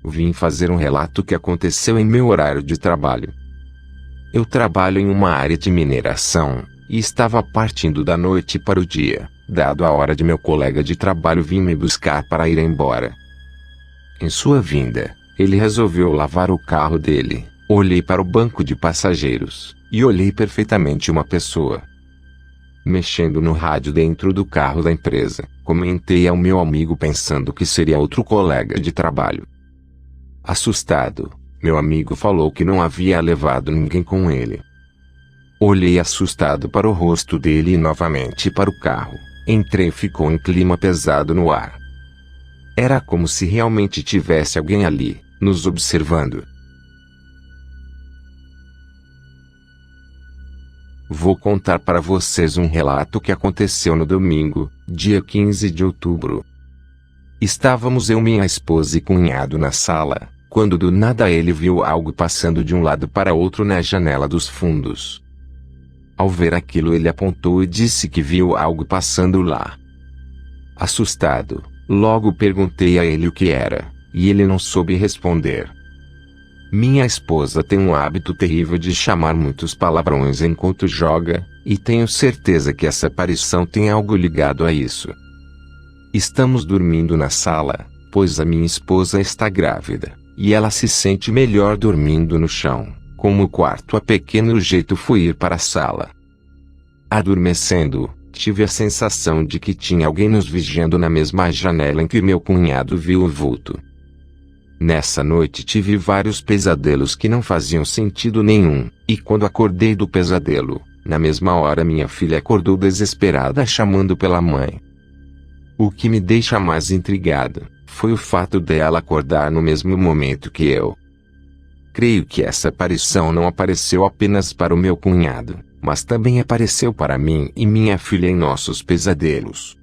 Vim fazer um relato que aconteceu em meu horário de trabalho. Eu trabalho em uma área de mineração, e estava partindo da noite para o dia, dado a hora de meu colega de trabalho vir me buscar para ir embora. Em sua vinda, ele resolveu lavar o carro dele. Olhei para o banco de passageiros, e olhei perfeitamente uma pessoa mexendo no rádio dentro do carro da empresa. Comentei ao meu amigo pensando que seria outro colega de trabalho. Assustado, meu amigo falou que não havia levado ninguém com ele. Olhei assustado para o rosto dele e novamente para o carro. Entrei e ficou um clima pesado no ar. Era como se realmente tivesse alguém ali, nos observando. Vou contar para vocês um relato que aconteceu no domingo, dia 15 de outubro. Estávamos eu, minha esposa e cunhado na sala, quando do nada ele viu algo passando de um lado para outro na janela dos fundos. Ao ver aquilo, ele apontou e disse que viu algo passando lá. Assustado, logo perguntei a ele o que era, e ele não soube responder. Minha esposa tem um hábito terrível de chamar muitos palavrões enquanto joga, e tenho certeza que essa aparição tem algo ligado a isso. Estamos dormindo na sala, pois a minha esposa está grávida, e ela se sente melhor dormindo no chão. Como o quarto é pequeno, o jeito foi ir para a sala. Adormecendo, tive a sensação de que tinha alguém nos vigiando na mesma janela em que meu cunhado viu o vulto. Nessa noite tive vários pesadelos que não faziam sentido nenhum, e quando acordei do pesadelo, na mesma hora minha filha acordou desesperada chamando pela mãe. O que me deixa mais intrigado foi o fato dela acordar no mesmo momento que eu. Creio que essa aparição não apareceu apenas para o meu cunhado, mas também apareceu para mim e minha filha em nossos pesadelos.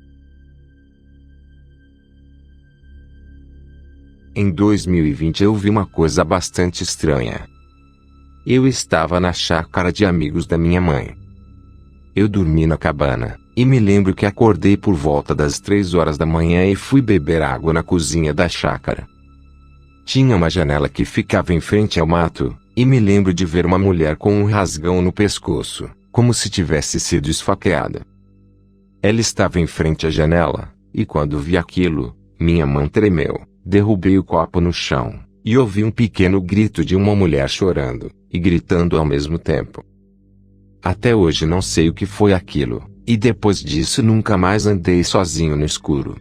Em 2020 eu vi uma coisa bastante estranha. Eu estava na chácara de amigos da minha mãe. Eu dormi na cabana, e me lembro que acordei por volta das 3 horas da manhã e fui beber água na cozinha da chácara. Tinha uma janela que ficava em frente ao mato, e me lembro de ver uma mulher com um rasgão no pescoço, como se tivesse sido esfaqueada. Ela estava em frente à janela, e quando vi aquilo, minha mão tremeu. Derrubei o copo no chão, e ouvi um pequeno grito de uma mulher chorando, e gritando ao mesmo tempo. Até hoje não sei o que foi aquilo, e depois disso nunca mais andei sozinho no escuro.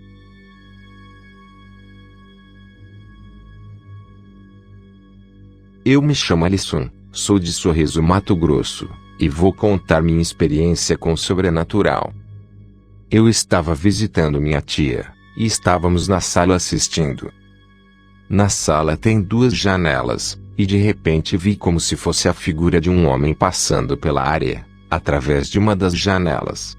Eu me chamo Alisson, sou de Sorriso, Mato Grosso, e vou contar minha experiência com o sobrenatural. Eu estava visitando minha tia, e estávamos na sala assistindo. Na sala tem 2 janelas, e de repente vi como se fosse a figura de um homem passando pela área, através de uma das janelas.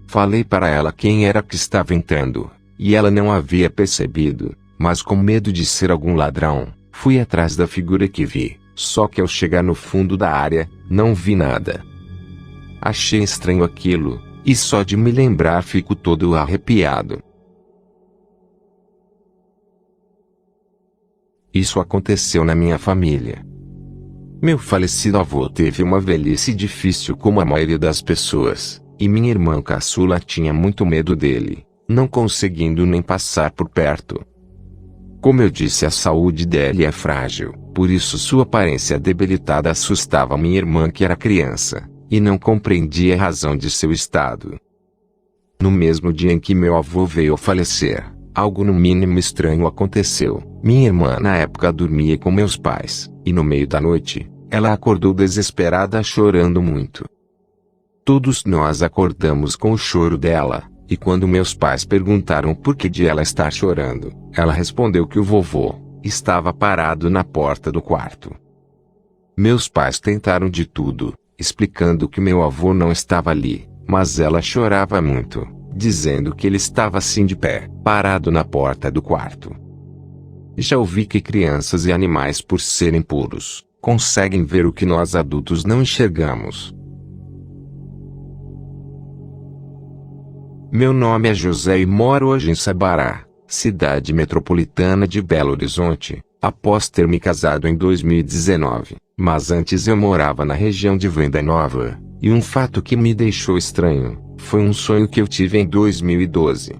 Falei para ela quem era que estava entrando, e ela não havia percebido, mas com medo de ser algum ladrão, fui atrás da figura que vi, só que ao chegar no fundo da área, não vi nada. Achei estranho aquilo, e só de me lembrar fico todo arrepiado. Isso aconteceu na minha família. Meu falecido avô teve uma velhice difícil como a maioria das pessoas, e minha irmã caçula tinha muito medo dele, não conseguindo nem passar por perto. Como eu disse, a saúde dele é frágil, por isso sua aparência debilitada assustava minha irmã, que era criança, e não compreendia a razão de seu estado. No mesmo dia em que meu avô veio a falecer, algo no mínimo estranho aconteceu. Minha irmã na época dormia com meus pais, e no meio da noite, ela acordou desesperada chorando muito. Todos nós acordamos com o choro dela, e quando meus pais perguntaram por que de ela estar chorando, ela respondeu que o vovô estava parado na porta do quarto. Meus pais tentaram de tudo, explicando que meu avô não estava ali, mas ela chorava muito, dizendo que ele estava assim de pé, parado na porta do quarto. Já ouvi que crianças e animais, por serem puros, conseguem ver o que nós adultos não enxergamos. Meu nome é José e moro hoje em Sabará, cidade metropolitana de Belo Horizonte, após ter me casado em 2019, mas antes eu morava na região de Venda Nova, e um fato que me deixou estranho, foi um sonho que eu tive em 2012.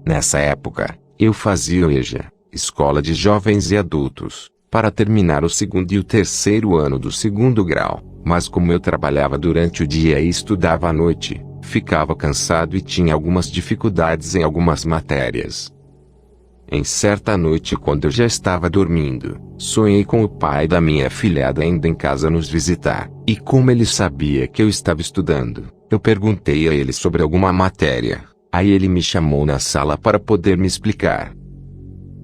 Nessa época, eu fazia o EJA, Escola de Jovens e Adultos, para terminar o segundo e o terceiro ano do segundo grau, mas como eu trabalhava durante o dia e estudava à noite, ficava cansado e tinha algumas dificuldades em algumas matérias. Em certa noite, quando eu já estava dormindo, sonhei com o pai da minha afilhada indo em casa nos visitar, e como ele sabia que eu estava estudando, eu perguntei a ele sobre alguma matéria. Aí ele me chamou na sala para poder me explicar.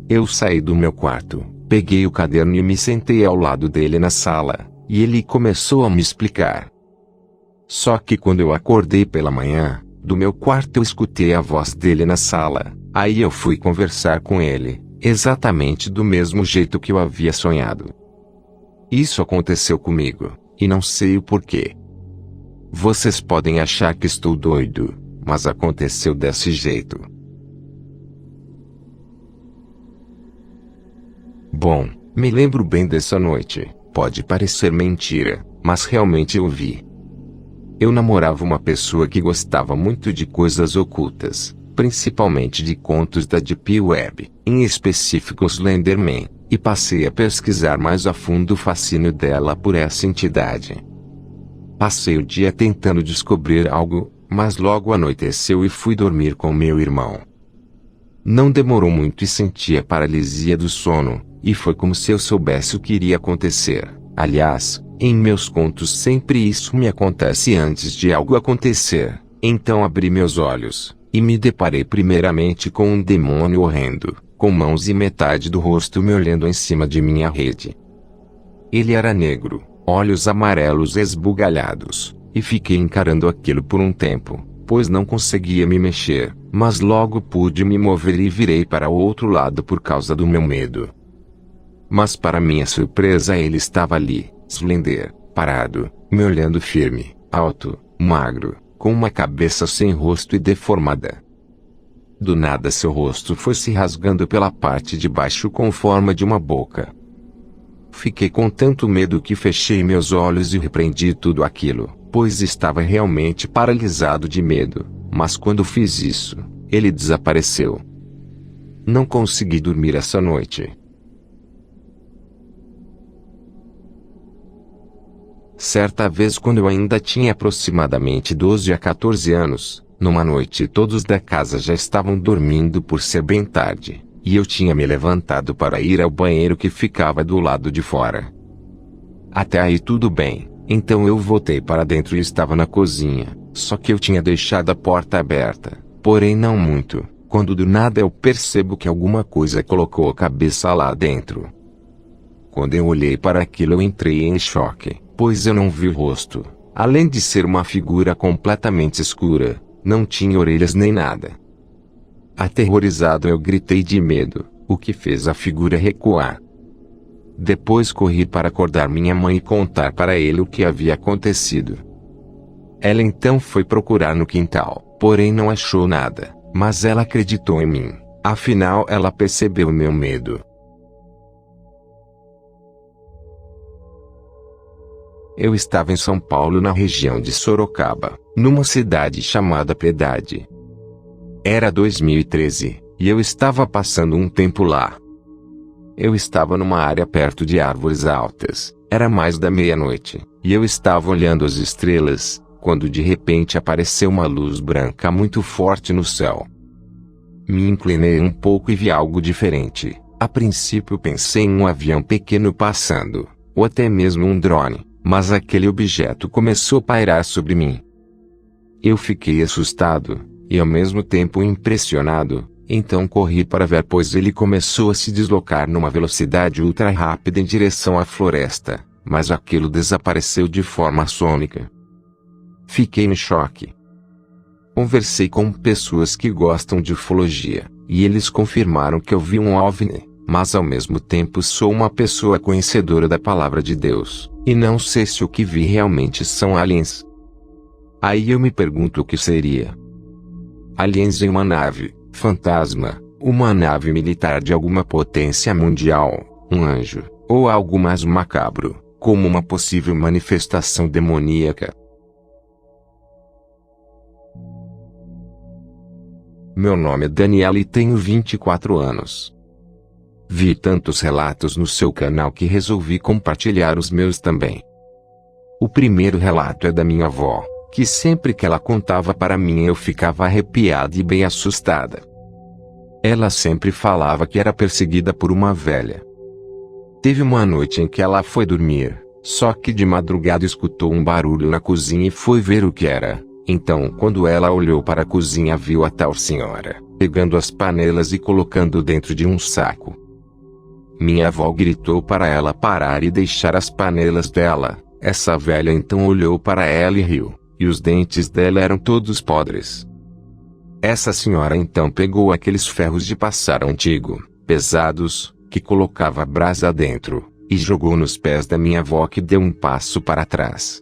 Eu saí do meu quarto, peguei o caderno e me sentei ao lado dele na sala, e ele começou a me explicar. Só que quando eu acordei pela manhã, do meu quarto eu escutei a voz dele na sala, aí eu fui conversar com ele, exatamente do mesmo jeito que eu havia sonhado. Isso aconteceu comigo, e não sei o porquê. Vocês podem achar que estou doido, mas aconteceu desse jeito. Bom, me lembro bem dessa noite, pode parecer mentira, mas realmente eu vi. Eu namorava uma pessoa que gostava muito de coisas ocultas, principalmente de contos da Deep Web, em específico Slenderman, e passei a pesquisar mais a fundo o fascínio dela por essa entidade. Passei o dia tentando descobrir algo, mas logo anoiteceu e fui dormir com meu irmão. Não demorou muito e senti a paralisia do sono, e foi como se eu soubesse o que iria acontecer. Aliás, em meus contos sempre isso me acontece antes de algo acontecer. Então abri meus olhos, e me deparei primeiramente com um demônio horrendo, com mãos e metade do rosto me olhando em cima de minha rede. Ele era negro, olhos amarelos esbugalhados, e fiquei encarando aquilo por um tempo, pois não conseguia me mexer, mas logo pude me mover e virei para o outro lado por causa do meu medo. Mas para minha surpresa ele estava ali, slender, parado, me olhando firme, alto, magro, com uma cabeça sem rosto e deformada. Do nada seu rosto foi se rasgando pela parte de baixo com forma de uma boca. Fiquei com tanto medo que fechei meus olhos e repreendi tudo aquilo, pois estava realmente paralisado de medo, mas quando fiz isso, ele desapareceu. Não consegui dormir essa noite. Certa vez quando eu ainda tinha aproximadamente 12 a 14 anos, numa noite todos da casa já estavam dormindo por ser bem tarde, e eu tinha me levantado para ir ao banheiro que ficava do lado de fora. Até aí tudo bem, então eu voltei para dentro e estava na cozinha, só que eu tinha deixado a porta aberta, porém não muito, quando do nada eu percebo que alguma coisa colocou a cabeça lá dentro. Quando eu olhei para aquilo eu entrei em choque, pois eu não vi o rosto. Além de ser uma figura completamente escura, não tinha orelhas nem nada. Aterrorizado eu gritei de medo, o que fez a figura recuar. Depois corri para acordar minha mãe e contar para ele o que havia acontecido. Ela então foi procurar no quintal, porém não achou nada, mas ela acreditou em mim, afinal ela percebeu meu medo. Eu estava em São Paulo na região de Sorocaba, numa cidade chamada Piedade. Era 2013, e eu estava passando um tempo lá. Eu estava numa área perto de árvores altas, era mais da meia-noite, e eu estava olhando as estrelas, quando de repente apareceu uma luz branca muito forte no céu. Me inclinei um pouco e vi algo diferente. A princípio pensei em um avião pequeno passando, ou até mesmo um drone. Mas aquele objeto começou a pairar sobre mim. Eu fiquei assustado, e ao mesmo tempo impressionado, então corri para ver pois ele começou a se deslocar numa velocidade ultra rápida em direção à floresta, mas aquilo desapareceu de forma sônica. Fiquei em choque. Conversei com pessoas que gostam de ufologia, e eles confirmaram que eu vi um OVNI, mas ao mesmo tempo sou uma pessoa conhecedora da palavra de Deus. E não sei se o que vi realmente são aliens. Aí eu me pergunto o que seria. Aliens em uma nave, fantasma, uma nave militar de alguma potência mundial, um anjo, ou algo mais macabro, como uma possível manifestação demoníaca. Meu nome é Daniela e tenho 24 anos. Vi tantos relatos no seu canal que resolvi compartilhar os meus também. O primeiro relato é da minha avó, que sempre que ela contava para mim eu ficava arrepiada e bem assustada. Ela sempre falava que era perseguida por uma velha. Teve uma noite em que ela foi dormir, só que de madrugada escutou um barulho na cozinha e foi ver o que era. Então, quando ela olhou para a cozinha, viu a tal senhora, pegando as panelas e colocando dentro de um saco. Minha avó gritou para ela parar e deixar as panelas dela. Essa velha então olhou para ela e riu, e os dentes dela eram todos podres. Essa senhora então pegou aqueles ferros de passar antigo, pesados, que colocava brasa dentro, e jogou nos pés da minha avó, que deu um passo para trás.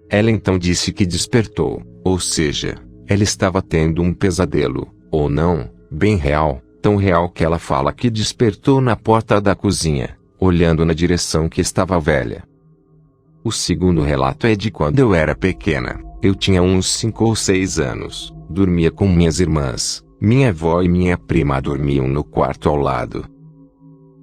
Ela então disse que despertou, ou seja, ela estava tendo um pesadelo, ou não, bem real, tão real que ela fala que despertou na porta da cozinha, olhando na direção que estava a velha. O segundo relato é de quando eu era pequena, eu tinha uns 5 ou 6 anos, dormia com minhas irmãs, minha avó e minha prima dormiam no quarto ao lado.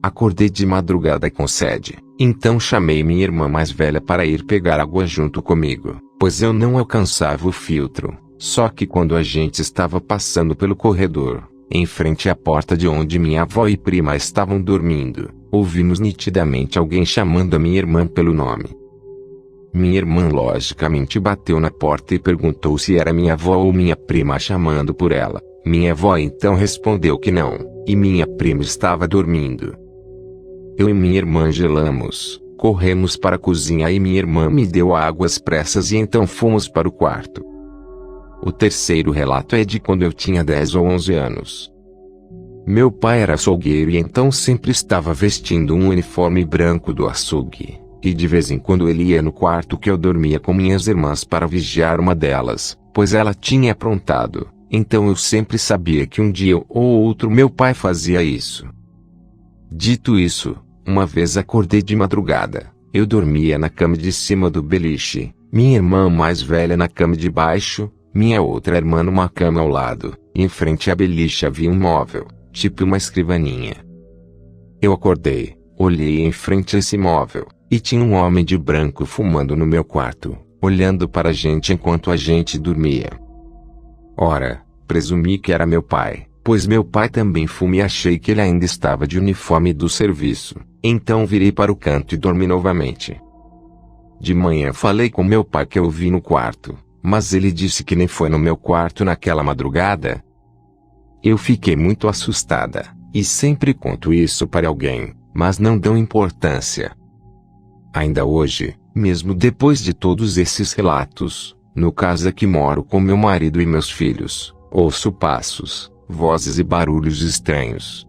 Acordei de madrugada com sede, então chamei minha irmã mais velha para ir pegar água junto comigo, pois eu não alcançava o filtro. Só que quando a gente estava passando pelo corredor, em frente à porta de onde minha avó e prima estavam dormindo, ouvimos nitidamente alguém chamando a minha irmã pelo nome. Minha irmã logicamente bateu na porta e perguntou se era minha avó ou minha prima chamando por ela. Minha avó então respondeu que não, e minha prima estava dormindo. Eu e minha irmã gelamos, corremos para a cozinha e minha irmã me deu água às pressas e então fomos para o quarto. O terceiro relato é de quando eu tinha 10 ou 11 anos. Meu pai era açougueiro e então sempre estava vestindo um uniforme branco do açougue, e de vez em quando ele ia no quarto que eu dormia com minhas irmãs para vigiar uma delas, pois ela tinha aprontado, então eu sempre sabia que um dia ou outro meu pai fazia isso. Dito isso, uma vez acordei de madrugada, eu dormia na cama de cima do beliche, minha irmã mais velha na cama de baixo, minha outra irmã numa cama ao lado, e em frente à beliche havia um móvel, tipo uma escrivaninha. Eu acordei, olhei em frente a esse móvel, e tinha um homem de branco fumando no meu quarto, olhando para a gente enquanto a gente dormia. Ora, presumi que era meu pai, pois meu pai também fuma e achei que ele ainda estava de uniforme do serviço, então virei para o canto e dormi novamente. De manhã falei com meu pai que eu vi no quarto, mas ele disse que nem foi no meu quarto naquela madrugada. Eu fiquei muito assustada, e sempre conto isso para alguém, mas não dão importância. Ainda hoje, mesmo depois de todos esses relatos, no casa que moro com meu marido e meus filhos, ouço passos, vozes e barulhos estranhos.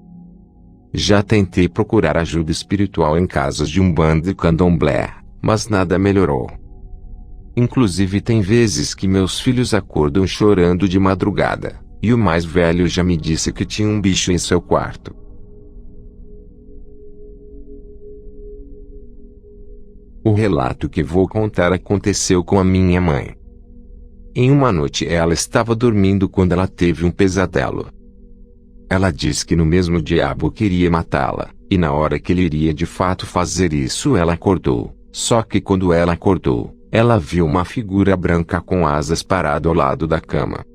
Já tentei procurar ajuda espiritual em casas de Umbanda e Candomblé, mas nada melhorou. Inclusive tem vezes que meus filhos acordam chorando de madrugada, e o mais velho já me disse que tinha um bicho em seu quarto. O relato que vou contar aconteceu com a minha mãe. Em uma noite ela estava dormindo quando ela teve um pesadelo. Ela disse que no mesmo diabo queria matá-la, e na hora que ele iria de fato fazer isso ela acordou, só que quando ela acordou, ela viu uma figura branca com asas parado ao lado da cama.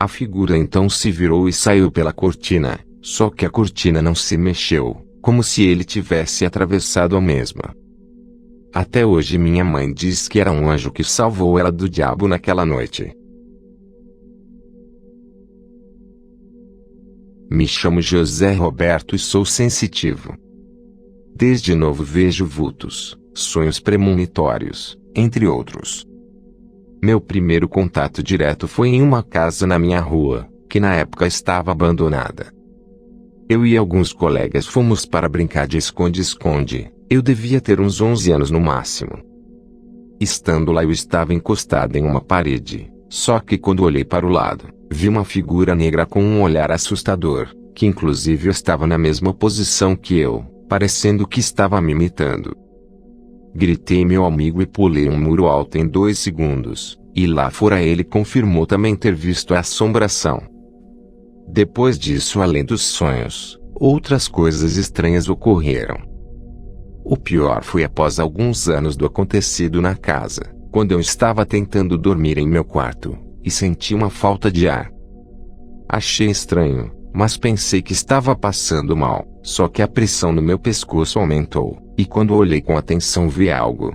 A figura então se virou e saiu pela cortina, só que a cortina não se mexeu, como se ele tivesse atravessado a mesma. Até hoje minha mãe diz que era um anjo que salvou ela do diabo naquela noite. Me chamo José Roberto e sou sensitivo. Desde novo vejo vultos, sonhos premonitórios, entre outros. Meu primeiro contato direto foi em uma casa na minha rua, que na época estava abandonada. Eu e alguns colegas fomos para brincar de esconde-esconde. Eu devia ter uns 11 anos no máximo. Estando lá eu estava encostado em uma parede, só que quando olhei para o lado, Vi uma figura negra com um olhar assustador, que inclusive estava na mesma posição que eu, parecendo que estava me imitando. Gritei meu amigo e pulei um muro alto em 2 segundos, e lá fora ele confirmou também ter visto a assombração. Depois disso, além dos sonhos, outras coisas estranhas ocorreram. O pior foi após alguns anos do acontecido na casa, quando eu estava tentando dormir em meu quarto, e senti uma falta de ar. Achei estranho, mas pensei que estava passando mal, só que a pressão no meu pescoço aumentou, e quando olhei com atenção vi algo.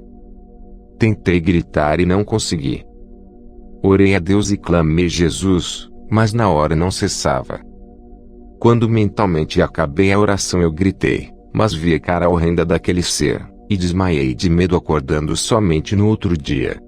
Tentei gritar e não consegui. Orei a Deus e clamei Jesus, mas na hora não cessava. Quando mentalmente acabei a oração eu gritei, mas vi a cara horrenda daquele ser, e desmaiei de medo acordando somente no outro dia.